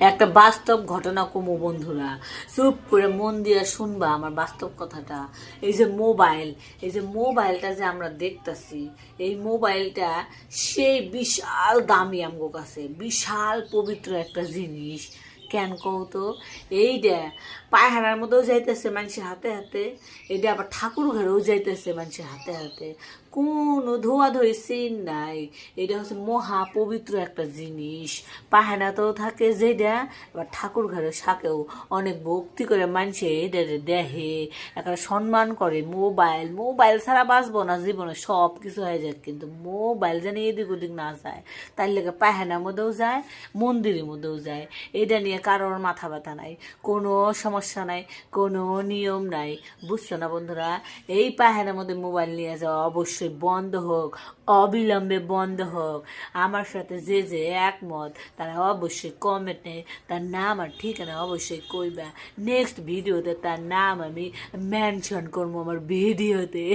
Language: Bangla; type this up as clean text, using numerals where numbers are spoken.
একটা বাস্তব ঘটনা কমু বন্ধুরা, চুপ করে মন দিয়ে শুনবা আমার বাস্তব কথাটা। এই যে মোবাইলটা যে আমরা দেখতাছি, এই মোবাইলটা সেই বিশাল দামি আমগো কাছে, বিশাল পবিত্র একটা জিনিস। কেন কও তো? এইটা পায়খানার মধ্যেও যাইতেছে মানুষের হাতে হাতে, এটা আবার ঠাকুর ঘরেও যাইতেছে মানুষের হাতে হাতে, কোনো ধোয়াধুয়ি সিন নাই। এটা হচ্ছে মহা পবিত্র একটা জিনিস। পায়খানাতেও থাকে যেটা, আবার ঠাকুর ঘরের সাকেও অনেক ভক্তি করে মানুষে এটা দেহে, একটা সম্মান করে। মোবাইল মোবাইল ছাড়া বাঁচবো না জীবনে, সব কিছু হয়ে যায়, কিন্তু মোবাইল যেন এদিক ওদিক না যায়। তাই লেগে পায়খানার মধ্যেও যায়, মন্দিরের মধ্যেও যায়। এটা নিয়ে কারোর মাথা ব্যথা নাই, কোনো সমস্যা নাই, কোনো নিয়ম নাই। বুঝছো না বন্ধুরা? এই পায়খানার মধ্যে মোবাইল নিয়ে যাওয়া অবশ্যই বন্ধ হোক, অবিলম্বে বন্ধ হোক। আমার সাথে যে যে একমত তারা অবশ্যই কমেন্টে তার নাম আর ঠিকানা অবশ্যই কইবা। নেক্সট ভিডিওতে তার নাম আমি মেনশন করবো আমার ভিডিওতে।